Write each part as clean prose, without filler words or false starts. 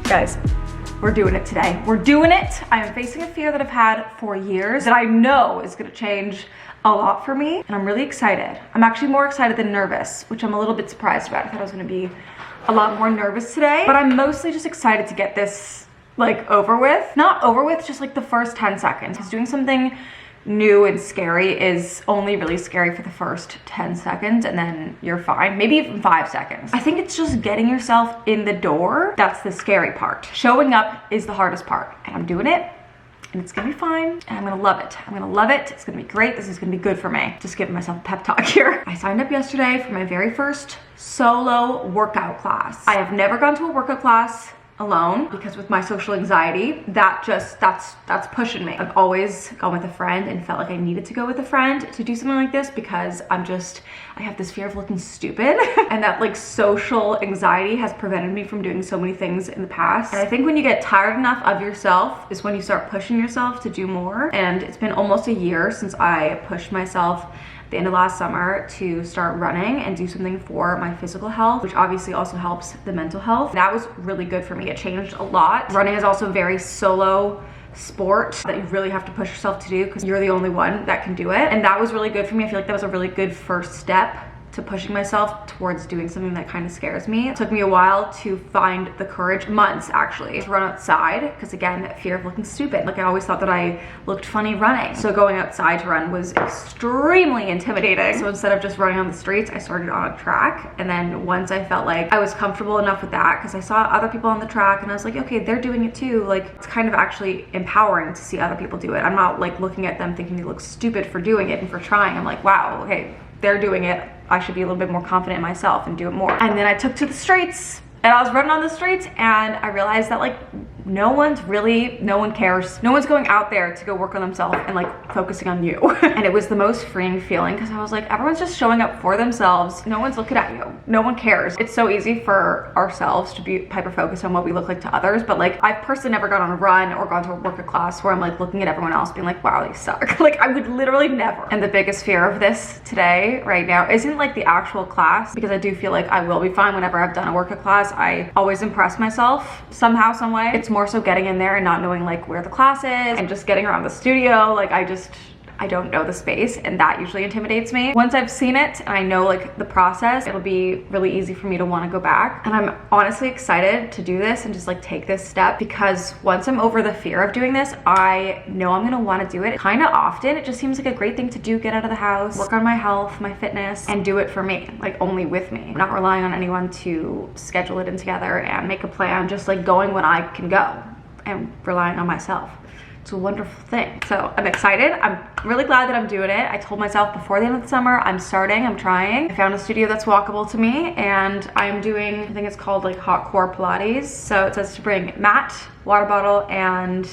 Guys, we're doing it today. We're doing it. I am facing a fear that I've had for years that I know is gonna change a lot for me, and I'm really excited. I'm actually more excited than nervous, which I'm a little bit surprised about. I thought I was gonna be a lot more nervous today, but I'm mostly just excited to get this like over with. Not over with, just like the first 10 seconds. Because doing something new and scary is only really scary for the first 10 seconds and then you're fine. Maybe even 5 seconds. I think it's just getting yourself in the door that's the scary part. Showing up is the hardest part, and I'm doing it, and it's gonna be fine, and I'm gonna love it. I'm gonna love it. It's gonna be great. This is gonna be good for me. Just giving myself a pep talk here. I signed up yesterday for my very first solo workout class. I have never gone to a workout class alone because with my social anxiety, that's pushing me. I've always gone with a friend and felt like I needed to go with a friend to do something like this because I have this fear of looking stupid and that like social anxiety has prevented me from doing so many things in the past. And I think when you get tired enough of yourself is when you start pushing yourself to do more. And it's been almost a year since I pushed myself the end of last summer to start running and do something for my physical health, which obviously also helps the mental health. That was really good for me. It changed a lot. Running is also a very solo sport that you really have to push yourself to do because you're the only one that can do it. And that was really good for me. I feel like that was a really good first step to pushing myself towards doing something that kind of scares me. It took me a while to find the courage, months actually, to run outside because again, that fear of looking stupid. Like I always thought that I looked funny running. So going outside to run was extremely intimidating. So instead of just running on the streets, I started on a track. And then once I felt like I was comfortable enough with that, because I saw other people on the track and I was like, okay, they're doing it too. Like it's kind of actually empowering to see other people do it. I'm not like looking at them thinking they look stupid for doing it and for trying. I'm like, wow, okay, they're doing it. I should be a little bit more confident in myself and do it more. And then I took to the streets and I was running on the streets and I realized that like no one cares. No one's going out there to go work on themselves and like focusing on you. And it was the most freeing feeling because I was like, everyone's just showing up for themselves. No one's looking at you. No one cares. It's so easy for ourselves to be hyper focused on what we look like to others. But like I've personally never gone on a run or gone to a workout class where I'm like looking at everyone else being like, wow, they suck. Like I would literally never. And the biggest fear of this today right now isn't like the actual class, because I do feel like I will be fine whenever I've done a workout class. I always impress myself somehow, some way. It's more so getting in there and not knowing like where the class is and just getting around the studio. Like I don't know the space, and that usually intimidates me. Once I've seen it and I know like the process, it'll be really easy for me to want to go back. And I'm honestly excited to do this and just like take this step, because once I'm over the fear of doing this, I know I'm gonna want to do it kind of often. It just seems like a great thing to do, get out of the house, work on my health, my fitness, and do it for me, like only with me. I'm not relying on anyone to schedule it in together and make a plan, just like going when I can go and relying on myself. It's a wonderful thing. So I'm excited. I'm really glad that I'm doing it. I told myself before the end of the summer, I'm trying. I found a studio that's walkable to me, and I'm doing, I think it's called like hot core Pilates. So it says to bring mat, water bottle, and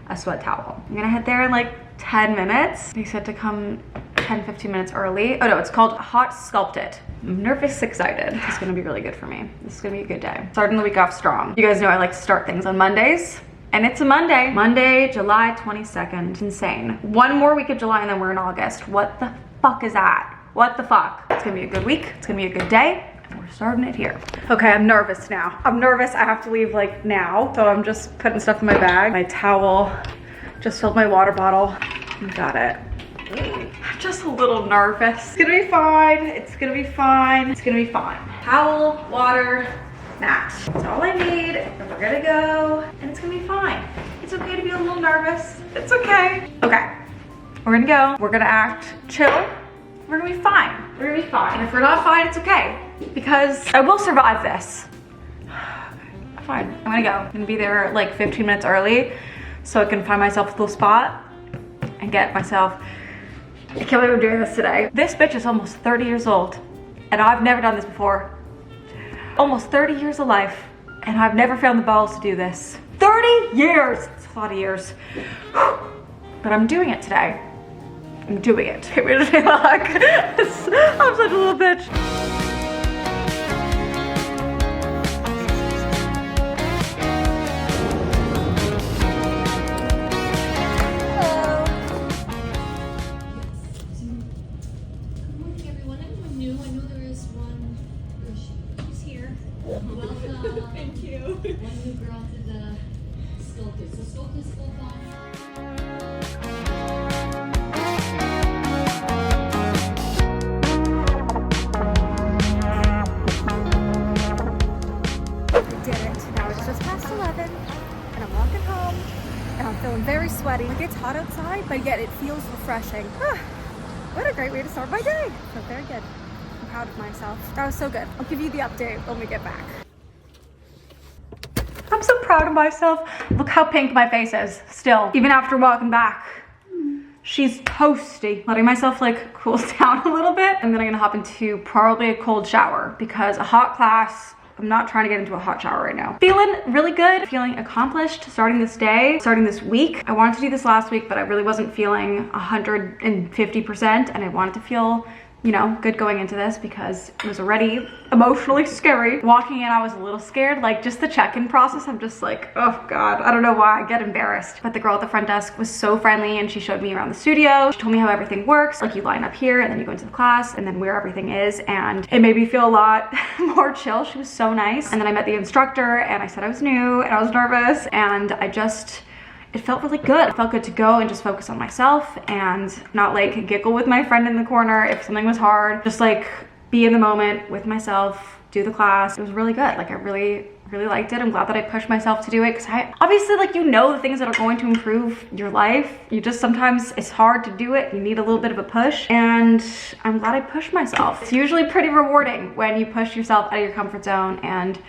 a sweat towel. I'm gonna head there in like 10 minutes. They said to come 10-15 minutes early. Oh no, it's called Hot Sculpted. I'm nervous, excited. It's gonna be really good for me. This is gonna be a good day. Starting the week off strong. You guys know I like to start things on Mondays. And it's a Monday. Monday, July 22nd. Insane. One more week of July and then we're in August. What the fuck is that? What the fuck? It's gonna be a good week. It's gonna be a good day. And we're starting it here. Okay, I'm nervous now. I'm nervous. I have to leave like now. So I'm just putting stuff in my bag. My towel. Just filled my water bottle. Got it. I'm just a little nervous. It's gonna be fine. It's gonna be fine. It's gonna be fine. Towel, water, mat. That's all I need, and we're gonna go, and it's gonna be fine. It's okay to be a little nervous. It's okay. Okay, we're gonna go. We're gonna act chill. We're gonna be fine. We're gonna be fine. And if we're not fine, it's okay, because I will survive this. Fine, I'm gonna go. I'm gonna be there like 15 minutes early so I can find myself a little spot and get myself. I can't believe I'm doing this today. This bitch is almost 30 years old, and I've never done this before. Almost 30 years of life, and I've never found the balls to do this. 30 years! It's a lot of years. But I'm doing it today. I'm doing it. I'm such a little bitch. Good morning, everyone. Anyone new? I know there is one. She's here. Welcome. Thank you. One new girl to the Sculptus. The Sculptus School We did it. Now it's just past 11 and I'm walking home and I'm feeling very sweaty. Like it's hot outside, but yet it feels refreshing. What a great way to start my day. So very good. I'm proud of myself. That was so good. I'll give you the update when we get back. I'm so proud of myself. Look how pink my face is still, even after walking back. She's toasty. Letting myself like cool down a little bit. And then I'm gonna hop into probably a cold shower because a hot class, I'm not trying to get into a hot shower right now. Feeling really good, feeling accomplished, starting this day, starting this week. I wanted to do this last week, but I really wasn't feeling 150%, and I wanted to feel, you know, good going into this because it was already emotionally scary. Walking in, I was a little scared, like just the check-in process. I'm just like, oh God, I don't know why, I get embarrassed. But the girl at the front desk was so friendly and she showed me around the studio. She told me how everything works. Like you line up here and then you go into the class and then where everything is. And it made me feel a lot more chill. She was so nice. And then I met the instructor and I said I was new and I was nervous and it felt really good. It felt good to go and just focus on myself and not like giggle with my friend in the corner if something was hard. Just like be in the moment with myself, do the class. It was really good. Like I really liked it. I'm glad that I pushed myself to do it because I obviously, like, you know, the things that are going to improve your life. You just sometimes it's hard to do it. You need a little bit of a push, and I'm glad I pushed myself. It's usually pretty rewarding when you push yourself out of your comfort zone and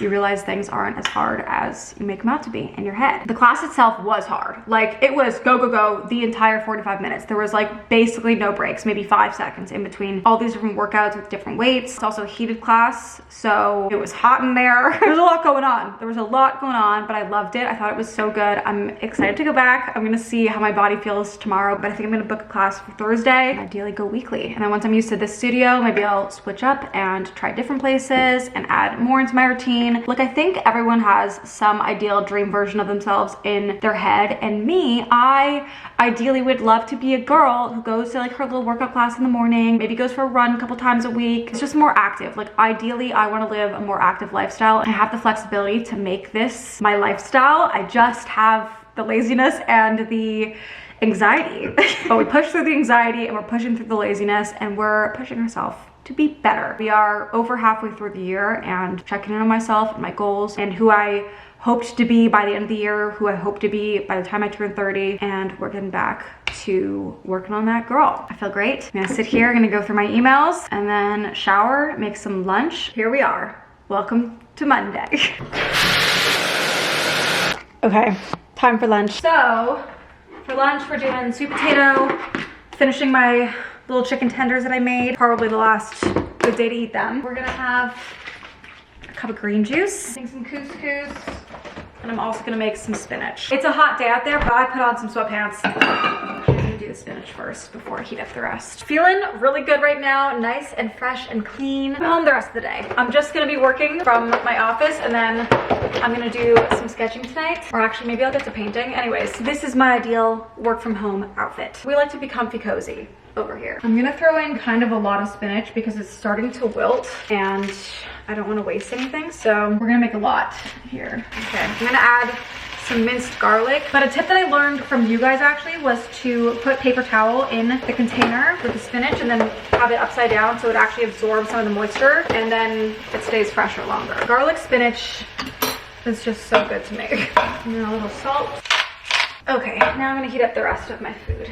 you realize things aren't as hard as you make them out to be in your head. The class itself was hard. Like it was go, go, go the entire 45 minutes. There was like basically no breaks, maybe 5 seconds in between all these different workouts with different weights. It's also a heated class, so it was hot in there. There was a lot going on. There was a lot going on, but I loved it. I thought it was so good. I'm excited to go back. I'm gonna see how my body feels tomorrow, but I think I'm gonna book a class for Thursday and ideally go weekly. And then once I'm used to this studio, maybe I'll switch up and try different places and add more into my routine. Like I think everyone has some ideal dream version of themselves in their head, and me, I ideally would love to be a girl who goes to like her little workout class in the morning, maybe goes for a run a couple times a week. It's just more active. Like ideally I want to live a more active lifestyle. I have the flexibility to make this my lifestyle. I just have the laziness and the anxiety. But we push through the anxiety and we're pushing through the laziness and we're pushing ourselves to be better. We are over halfway through the year and checking in on myself and my goals and who I hoped to be by the end of the year, who I hope to be by the time I turn 30, and we're getting back to working on that girl. I feel great. I'm gonna sit here, I'm gonna go through my emails and then shower, make some lunch. Here we are. Welcome to Monday. Okay, time for lunch. So, for lunch we're doing sweet potato, finishing my little chicken tenders that I made. Probably the last good day to eat them. We're gonna have a cup of green juice, make some couscous, and I'm also gonna make some spinach. It's a hot day out there, but I put on some sweatpants. I'm gonna do the spinach first before I heat up the rest. Feeling really good right now, nice and fresh and clean. I'm home the rest of the day. I'm just gonna be working from my office and then I'm gonna do some sketching tonight, or actually maybe I'll get to painting. Anyways, this is my ideal work from home outfit. We like to be comfy cozy over here. I'm gonna throw in kind of a lot of spinach because it's starting to wilt and I don't want to waste anything, so we're gonna make a lot here. Okay, I'm gonna add some minced garlic, but a tip that I learned from you guys actually was to put paper towel in the container with the spinach and then have it upside down so it actually absorbs some of the moisture and then it stays fresher longer. Garlic spinach is just so good to make. And then a little salt. Okay, now I'm gonna heat up the rest of my food.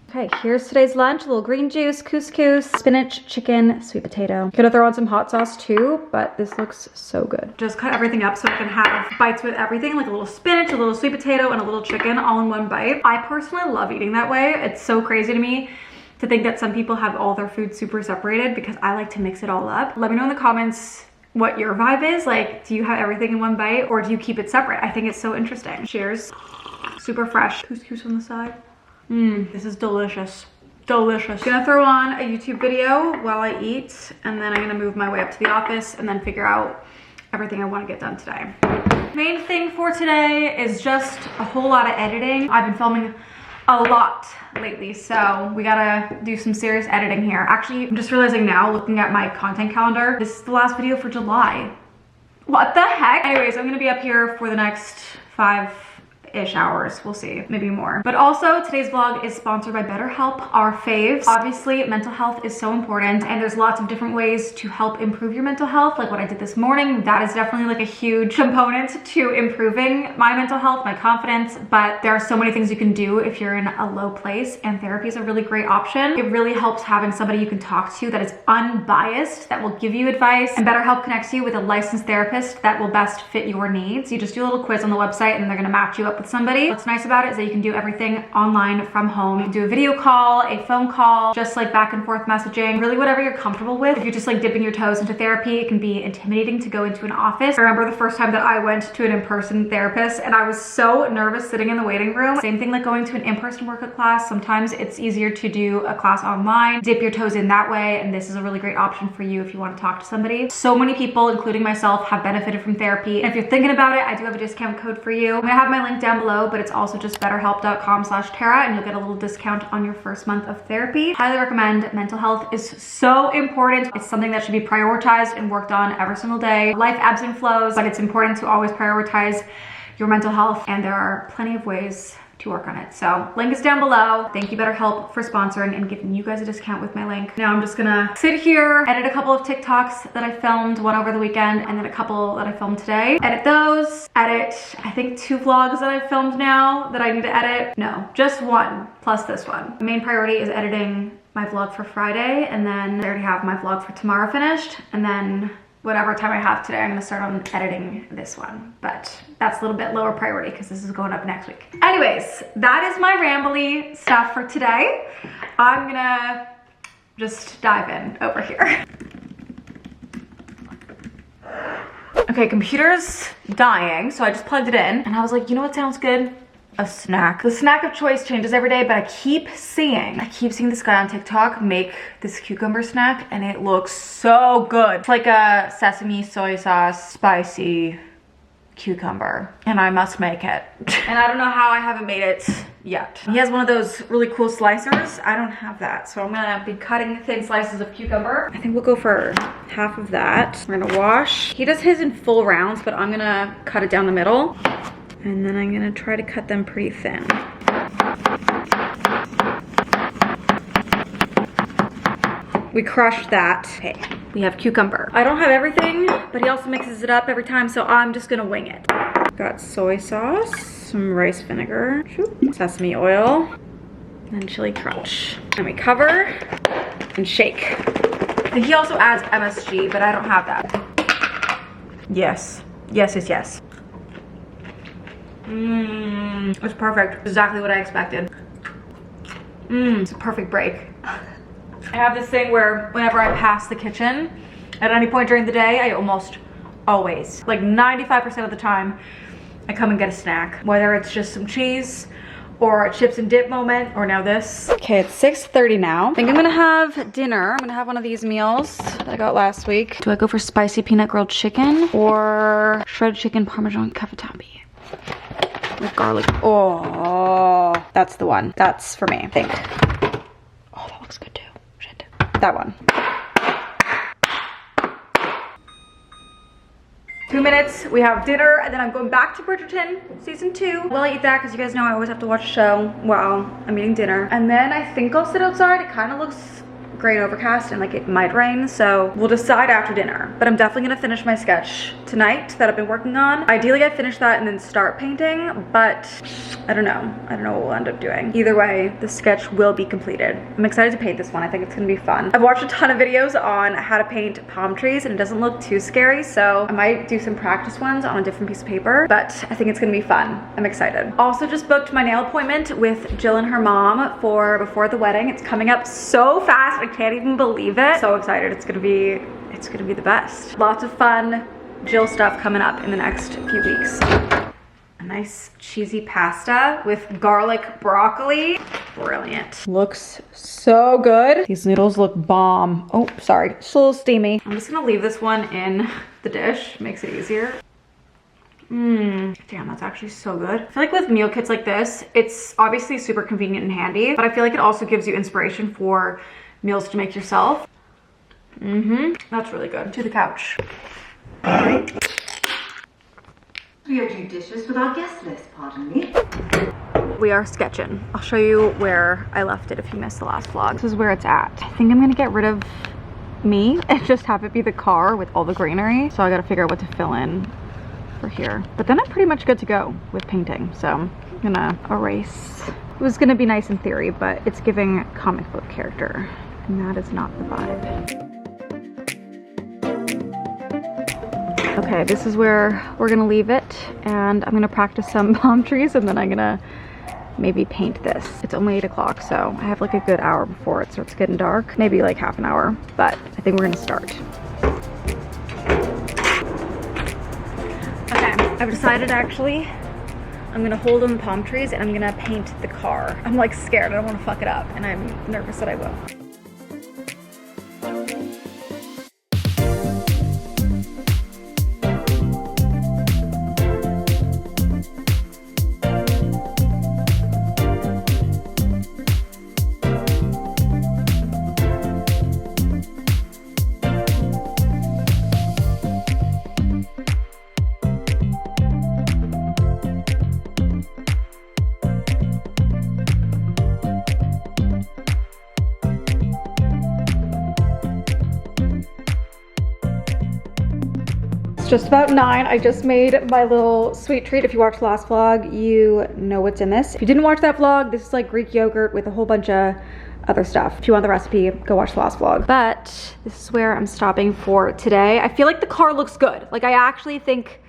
Okay, here's today's lunch. A little green juice, couscous, spinach, chicken, sweet potato. Gonna throw on some hot sauce too, but this looks so good. Just cut everything up so I can have bites with everything, like a little spinach, a little sweet potato, and a little chicken all in one bite. I personally love eating that way. It's so crazy to me to think that some people have all their food super separated because I like to mix it all up. Let me know in the comments what your vibe is. Like, do you have everything in one bite or do you keep it separate? I think it's so interesting. Cheers. Super fresh. Couscous on the side. This is delicious. Delicious. Gonna throw on a YouTube video while I eat, and then I'm gonna move my way up to the office and then figure out everything I want to get done today. Main thing for today is just a whole lot of editing. I've been filming a lot lately, so we gotta do some serious editing here. Actually, I'm just realizing now, looking at my content calendar, this is the last video for July. What the heck? Anyways, I'm gonna be up here for the next 5-ish hours. We'll see, maybe more. But also, today's vlog is sponsored by BetterHelp, our faves. Obviously, mental health is so important, and there's lots of different ways to help improve your mental health, like what I did this morning. That is definitely like a huge component to improving my mental health, my confidence, but there are so many things you can do if you're in a low place, and therapy is a really great option. It really helps having somebody you can talk to that is unbiased, that will give you advice, and BetterHelp connects you with a licensed therapist that will best fit your needs. You just do a little quiz on the website, and they're gonna match you up with somebody. What's nice about it is that you can do everything online from home. You can do a video call, a phone call, just like back and forth messaging, really whatever you're comfortable with. If you're just like dipping your toes into therapy, it can be intimidating to go into an office. I remember the first time that I went to an in-person therapist, and I was so nervous sitting in the waiting room. Same thing like going to an in-person workout class. Sometimes it's easier to do a class online, dip your toes in that way, and this is a really great option for you if you want to talk to somebody. So many people, including myself, have benefited from therapy. And if you're thinking about it, I do have a discount code for you. I'm gonna have my link down below, but it's also just betterhelp.com/Tara, and you'll get a little discount on your first month of therapy. Highly recommend. Mental health is so important. It's something that should be prioritized and worked on every single day. Life ebbs and flows, but it's important to always prioritize your mental health, and there are plenty of ways to work on it. So link is down below. Thank you BetterHelp for sponsoring and giving you guys a discount with my link. Now I'm just gonna sit here, edit a couple of TikToks that I filmed, one over the weekend and then a couple that I filmed today. Edit those, edit I think 2 vlogs that I've filmed now that I need to edit. No, just 1 plus this one. The main priority is editing my vlog for Friday, and then I already have my vlog for tomorrow finished, and then whatever time I have today, I'm gonna start on editing this one. But that's a little bit lower priority because this is going up next week. Anyways, that is my rambly stuff for today. I'm gonna just dive in over here. Okay, computer's dying, so I just plugged it in, and I was like, you know what sounds good? A snack. The snack of choice changes every day, but I keep seeing this guy on TikTok make this cucumber snack, and it looks so good. It's like a sesame soy sauce spicy cucumber, and I must make it. And I don't know how I haven't made it yet. He has one of those really cool slicers. I don't have that, so I'm gonna be cutting thin slices of cucumber. I think we'll go for half of that. We're gonna wash. He does his in full rounds, but I'm gonna cut it down the middle. And then I'm gonna try to cut them pretty thin. We crushed that. Okay, we have cucumber. I don't have everything, but he also mixes it up every time, so I'm just gonna wing it. Got soy sauce, some rice vinegar, sesame oil, and chili crunch. And we cover and shake. And he also adds MSG, but I don't have that. Yes, yes, yes, yes. It's perfect. Exactly what I expected. It's a perfect break. I have this thing where whenever I pass the kitchen at any point during the day, I almost always, like 95% of the time, I come and get a snack. Whether it's just some cheese or a chips and dip moment, or now this. Okay, it's 6:30 now. I think I'm gonna have dinner. I'm gonna have one of these meals that I got last week. Do I go for spicy peanut grilled chicken or shredded chicken parmesan cavatappi? With garlic. Oh, that's the one. That's for me, I think. Oh, that looks good too. Shit. That one. 2 minutes, we have dinner, and then I'm going back to Bridgerton season 2. Will I eat that? Because you guys know I always have to watch a show while I'm eating dinner. And then I think I'll sit outside. It kind of looks gray and overcast, and like it might rain, so we'll decide after dinner. But I'm definitely gonna finish my sketch tonight that I've been working on. Ideally I'd finish that and then start painting, but I don't know what we'll end up doing. Either way, the sketch will be completed. I'm excited to paint this one. I think it's gonna be fun. I've watched a ton of videos on how to paint palm trees, and it doesn't look too scary, so I might do some practice ones on a different piece of paper, but I think it's gonna be fun. I'm excited. Also just booked my nail appointment with Jill and her mom for before the wedding. It's coming up so fast, I can't even believe it. So excited. It's gonna be the best. Lots of fun Jill stuff coming up in the next few weeks. A nice cheesy pasta with garlic broccoli. Brilliant. Looks so good. These noodles look bomb. Oh, sorry, it's a little steamy. I'm just gonna leave this one in the dish. Makes it easier. Damn, that's actually so good. I feel like with meal kits like this, it's obviously super convenient and handy, but I feel like it also gives you inspiration for meals to make yourself. That's really good. To the couch. We are judicious with our guest list, pardon me. We are sketching. I'll show you where I left it if you missed the last vlog. This is where it's at. I think I'm gonna get rid of me and just have it be the car with all the greenery. So I gotta figure out what to fill in for here. But then I'm pretty much good to go with painting. So I'm gonna erase. It was gonna be nice in theory, but it's giving comic book character. And that is not the vibe. Okay, this is where we're gonna leave it. And I'm gonna practice some palm trees and then I'm gonna maybe paint this. It's only 8 o'clock, so I have like a good hour before it starts getting dark. Maybe like half an hour, but I think we're gonna start. Okay, I've decided actually, I'm gonna hold on the palm trees and I'm gonna paint the car. I'm like scared, I don't wanna fuck it up, and I'm nervous that I will. It's just about 9. I just made my little sweet treat. If you watched the last vlog, you know what's in this. If you didn't watch that vlog, this is like Greek yogurt with a whole bunch of other stuff. If you want the recipe, go watch the last vlog. But this is where I'm stopping for today. I feel like the car looks good. Like I actually think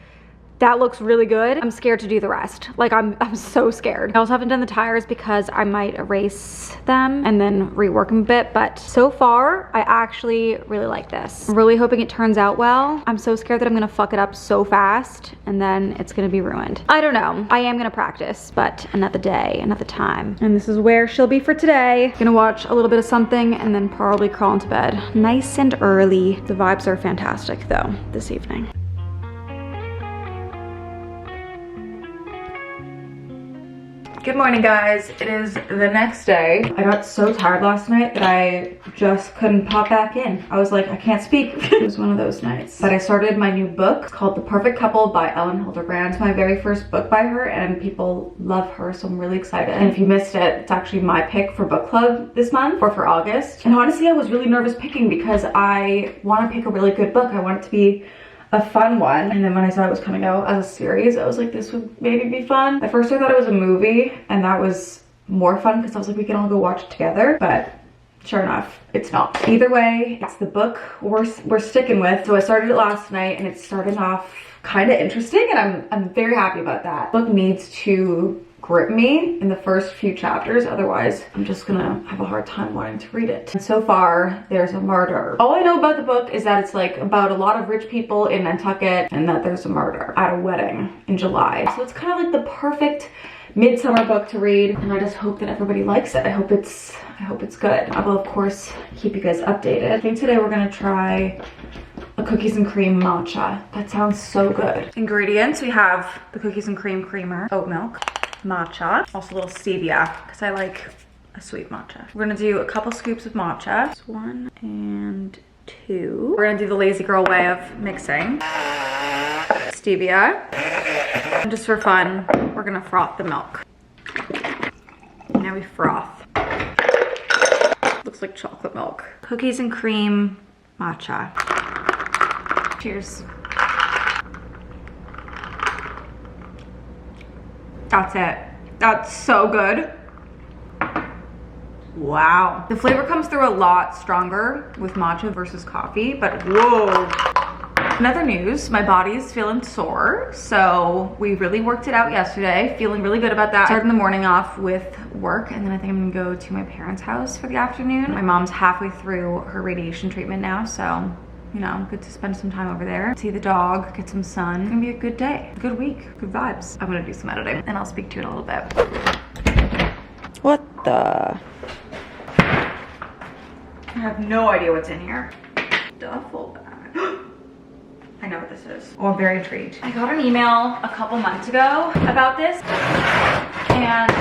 that looks really good. I'm scared to do the rest. Like I'm so scared. I also haven't done the tires because I might erase them and then rework them a bit, but so far I actually really like this. I'm really hoping it turns out well. I'm so scared that I'm gonna fuck it up so fast and then it's gonna be ruined. I don't know. I am gonna practice, but another day, another time. And this is where she'll be for today. Gonna watch a little bit of something and then probably crawl into bed. Nice and early. The vibes are fantastic though this evening. Good morning, guys. It is the next day. I got so tired last night that I just couldn't pop back in. I was like, I can't speak. It was one of those nights. But I started my new book. It's called The Perfect Couple by Ellen Hilderbrand. It's my very first book by her and people love her, so I'm really excited. And if you missed it, it's actually my pick for book club this month or for August. And honestly, I was really nervous picking because I want to pick a really good book. I want it to be a fun one. And then when I saw it was coming out as a series, I was like, this would maybe be fun. At first I thought it was a movie and that was more fun because I was like, we can all go watch it together, but sure enough, it's not. Either way, it's the book we're sticking with. So I started it last night and it's starting off kind of interesting and I'm very happy about that. The book needs to grip me in the first few chapters, otherwise I'm just gonna have a hard time wanting to read it. And so far there's a murder. All I know about the book is that it's like about a lot of rich people in Nantucket and that there's a murder at a wedding in July. So it's kind of like the perfect midsummer book to read, and I just hope that everybody likes it. I hope it's good. I will of course keep you guys updated. I think today we're gonna try a cookies and cream matcha. That sounds so good. Ingredients, we have the cookies and cream creamer, oat milk, matcha, also a little stevia because I like a sweet matcha. We're gonna do a couple scoops of matcha. That's 1 and 2. We're gonna do the lazy girl way of mixing. Stevia. And just for fun, we're gonna froth the milk. Now we froth. Looks like chocolate milk. Cookies and cream matcha. Cheers. That's it. That's so good. Wow. The flavor comes through a lot stronger with matcha versus coffee, but whoa. In other news, my body is feeling sore, so we really worked it out yesterday. Feeling really good about that. Starting the morning off with work, and then I think I'm gonna go to my parents' house for the afternoon. My mom's halfway through her radiation treatment now, so you know, good to spend some time over there, see the dog, get some sun. It's gonna be a good day, a good week, good vibes. I'm gonna do some editing and I'll speak to you in a little bit. What the? I have no idea what's in here. Duffel bag. I know what this is. Oh, I'm very intrigued. I got an email a couple months ago about this, and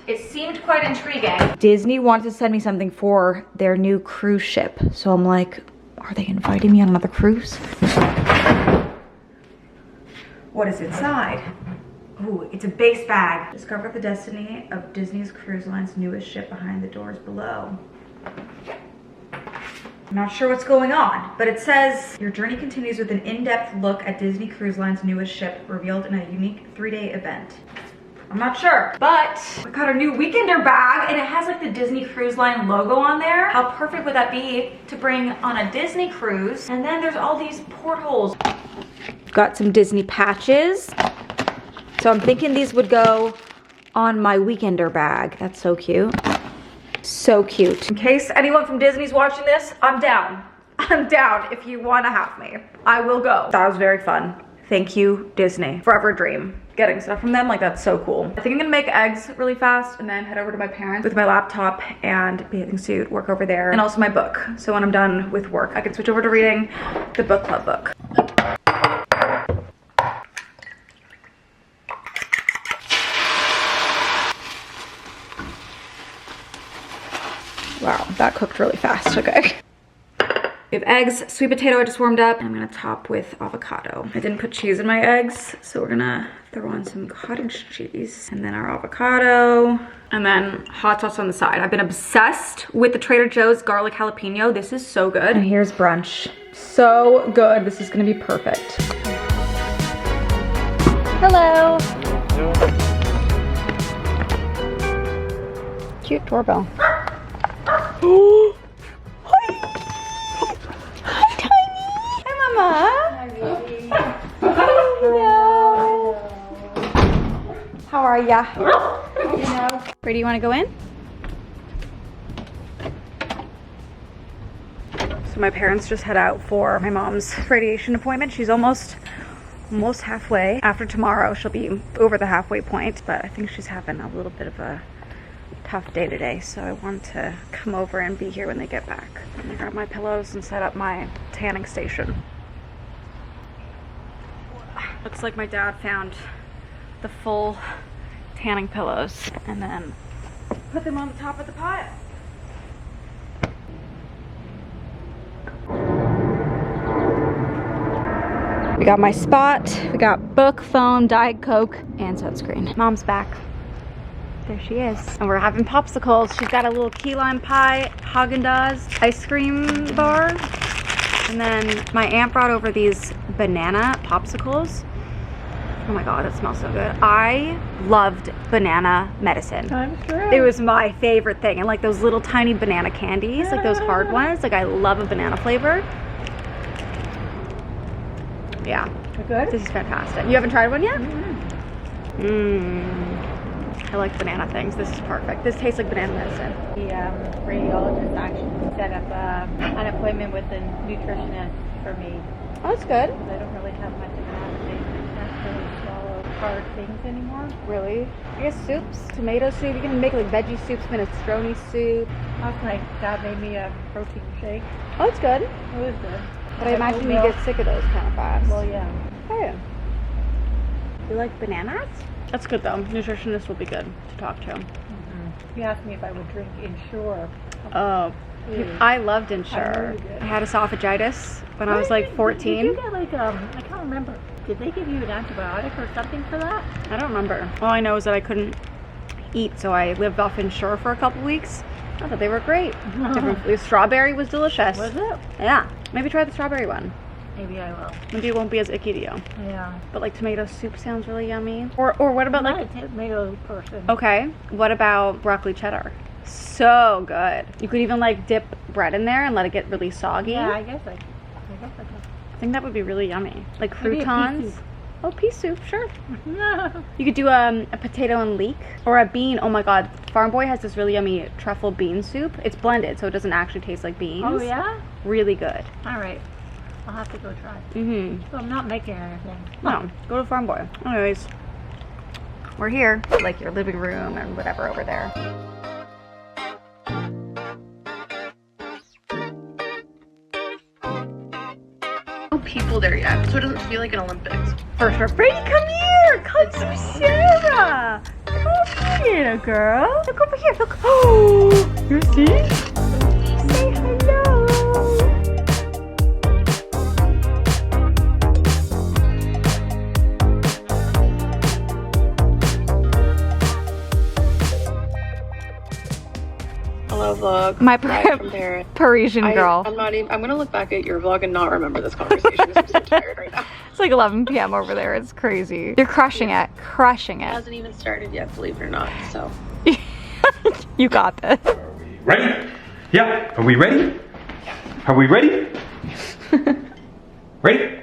it seemed quite intriguing. Disney wanted to send me something for their new cruise ship. So I'm like, are they inviting me on another cruise? What is inside? Ooh, it's a base bag. Discover the destiny of Disney's Cruise Line's newest ship behind the doors below. I'm not sure what's going on, but it says your journey continues with an in-depth look at Disney Cruise Line's newest ship revealed in a unique 3-day event. I'm not sure, but I got a new weekender bag and it has like the Disney Cruise Line logo on there. How perfect would that be to bring on a Disney cruise? And then there's all these portholes. Got some Disney patches. So I'm thinking these would go on my weekender bag. That's so cute. So cute. In case anyone from Disney's watching this, I'm down. I'm down if you want to have me. I will go. That was very fun. Thank you, Disney. Forever dream. Getting stuff from them, like that's so cool. I think I'm gonna make eggs really fast and then head over to my parents with my laptop and bathing suit, work over there, and also my book. So when I'm done with work, I can switch over to reading the book club book. Wow, that cooked really fast, okay. We have eggs, sweet potato I just warmed up, and I'm gonna top with avocado. I didn't put cheese in my eggs, so we're gonna throw on some cottage cheese, and then our avocado, and then hot sauce on the side. I've been obsessed with the Trader Joe's garlic jalapeno. This is so good. And here's brunch. So good, this is gonna be perfect. Hello. Cute doorbell. Oh, hi. Hi, Tiny. Hi, Mama. Hi, baby. Hello. How are ya? Where do you want to go in? So my parents just head out for my mom's radiation appointment. She's almost halfway. After tomorrow, she'll be over the halfway point, but I think she's having a little bit of a tough day today, so I want to come over and be here when they get back. I'm gonna grab my pillows and set up my tanning station. Looks like my dad found the full tanning pillows and then put them on the top of the pot. We got my spot, we got book, phone, Diet Coke, and sunscreen. Mom's back. There she is. And we're having popsicles. She's got a little key lime pie, Haagen-Dazs ice cream bar. And then my aunt brought over these banana popsicles. Oh my God, it smells so good. I loved banana medicine. I'm sure. It was my favorite thing. And like those little tiny banana candies, like those hard ones. Like I love a banana flavor. Yeah. Good? This is fantastic. You haven't tried one yet? I like banana things. This is perfect. This tastes like banana medicine. The radiologist actually set up an appointment with a nutritionist for me. Oh, that's good. I don't really have much of an appetite. I can't really swallow hard things anymore. Really? I guess soups, tomato soup. You can make like veggie soups, minestrone soup. Last night, Dad made me a protein shake. Oh, it's good. It was good. But I imagine you get sick of those kind of fast. Well, yeah. Oh, yeah. You like bananas? That's good though. Nutritionist will be good to talk to. He asked me if I would drink Ensure. Oh, I loved Ensure. I really did. I had esophagitis when I was like 14. Did you get like I can't remember. Did they give you an antibiotic or something for that? I don't remember. All I know is that I couldn't eat, so I lived off Ensure for a couple weeks. I thought they were great. The strawberry was delicious. Was it? Yeah. Maybe try the strawberry one. Maybe I will. Maybe it won't be as icky to you. Yeah. But like tomato soup sounds really yummy. Or what about I'm like... not a tomato person. Okay. What about broccoli cheddar? So good. You could even like dip bread in there and let it get really soggy. Yeah, I guess I could. I think that would be really yummy. Like Maybe a pea croutons. soup. Oh, pea soup, sure. You could do a potato and leek or a bean. Oh my God, Farm Boy has this really yummy truffle bean soup. It's blended, so it doesn't actually taste like beans. Oh yeah? Really good. All right. I'll have to go try. Mm-hmm. So I'm not making anything. No, go to Farm Boy. Anyways, we're here. Like your living room and whatever over there. people there yet, so it doesn't feel like an Olympics. For sure. Brady, come here. Come see Sarah. Come here, girl. Look over here. Look. Oh, you see? Say hello. Hello vlog. My Live from Paris. Parisian girl. I'm not even, I'm gonna look back at your vlog and not remember this conversation. I'm so tired right now. It's like 11 p.m. over there. It's crazy. You're crushing it. Crushing It it. hasn't even started yet, believe it or not, so. You got this. Ready? Yeah. Are we ready? Are we ready? Ready?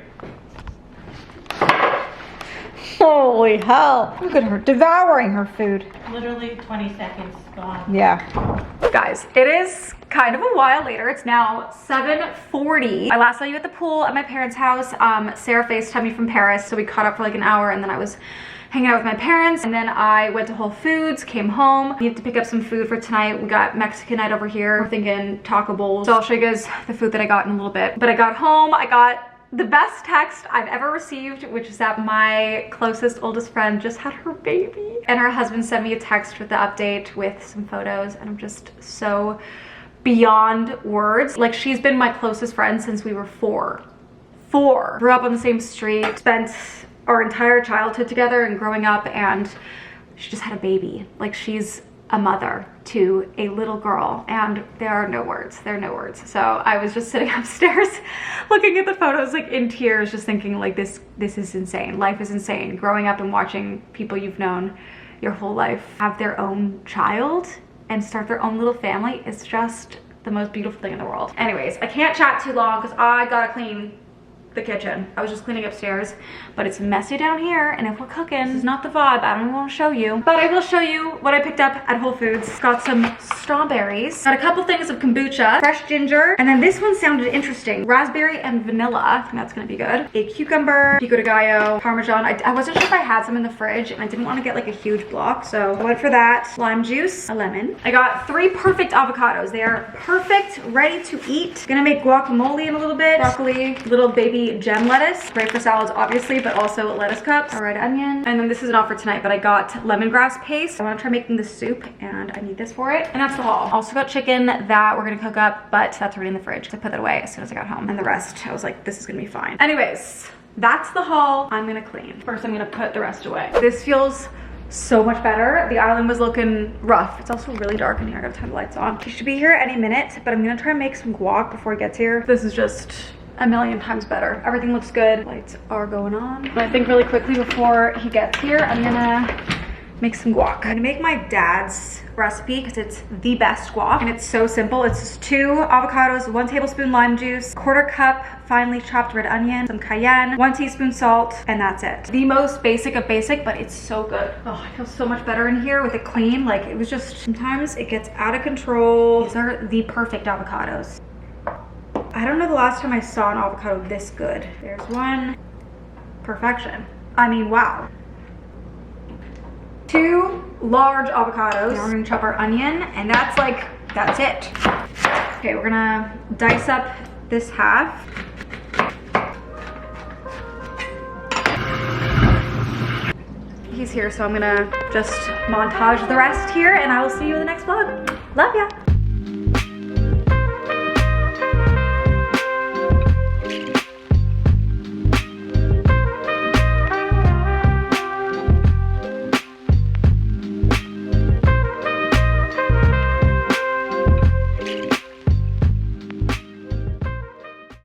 Holy hell. Look at her devouring her food. Literally 20 seconds gone. Yeah. Guys, it is kind of a while later. It's now 7:40. I last saw you at the pool at my parents' house. Sarah FaceTimed me from Paris, so we caught up for like an hour, and then I was hanging out with my parents, and then I went to Whole Foods, came home. Needed to pick up some food for tonight. We got Mexican night over here. We're thinking taco bowls. So I'll show you guys the food that I got in a little bit. But I got home, I got the best text I've ever received, which is that my closest, oldest friend just had her baby. And her husband sent me a text with the update with some photos, and I'm just so beyond words. Like, she's been my closest friend since we were four. Grew up on the same street, spent our entire childhood together and growing up, and she just had a baby. Like, she's a mother to a little girl, and there are no words. There are no words. So I was just sitting upstairs looking at the photos, like in tears, just thinking like this is insane. Life is insane. Growing up and watching people you've known your whole life have their own child and start their own little family is just the most beautiful thing in the world. Anyways, I can't chat too long because I gotta clean the kitchen. I was just cleaning upstairs, but it's messy down here, and if we're cooking, this is not the vibe. I don't want to show you, but I will show you what I picked up at Whole Foods. Got some strawberries, got a couple things of kombucha, fresh ginger, and then this one sounded interesting. Raspberry and vanilla. I think that's gonna be good. A cucumber, pico de gallo, parmesan. I wasn't sure if I had some in the fridge, and I didn't want to get like a huge block, so I went for that. Lime juice, a lemon. I got 3 perfect avocados. They are perfect, ready to eat. Gonna make guacamole in a little bit. Broccoli, little baby gem lettuce, great for salads obviously, but also lettuce cups, a red onion, and then this is not for tonight, but I got lemongrass paste. I want to try making this soup, and I need this for it, and that's the haul. Also got chicken that we're gonna cook up, but that's already in the fridge. I put that away as soon as I got home, and the rest I was like, this is gonna be fine. Anyways, that's the haul. I'm gonna clean. First, I'm gonna put the rest away. This feels so much better. The island was looking rough. It's also really dark in here. I gotta turn the lights on. He should be here any minute, but I'm gonna try and make some guac before he gets here. This is just a million times better. Everything looks good. Lights are going on. And I think really quickly before he gets here, I'm gonna make some guac. I'm gonna make my dad's recipe because it's the best guac, and it's so simple. It's just 2 avocados, 1 tablespoon lime juice, 1/4 cup finely chopped red onion, some cayenne, 1 teaspoon salt, and that's it. The most basic of basic, but it's so good. Oh, I feel so much better in here with it clean. Like, it was just, sometimes it gets out of control. These are the perfect avocados. I don't know the last time I saw an avocado this good. There's one. Perfection. I mean, wow. 2 large avocados. Now we're gonna chop our onion, and that's it. Okay, we're gonna dice up this half. He's here, so I'm gonna just montage the rest here, and I will see you in the next vlog. Love ya.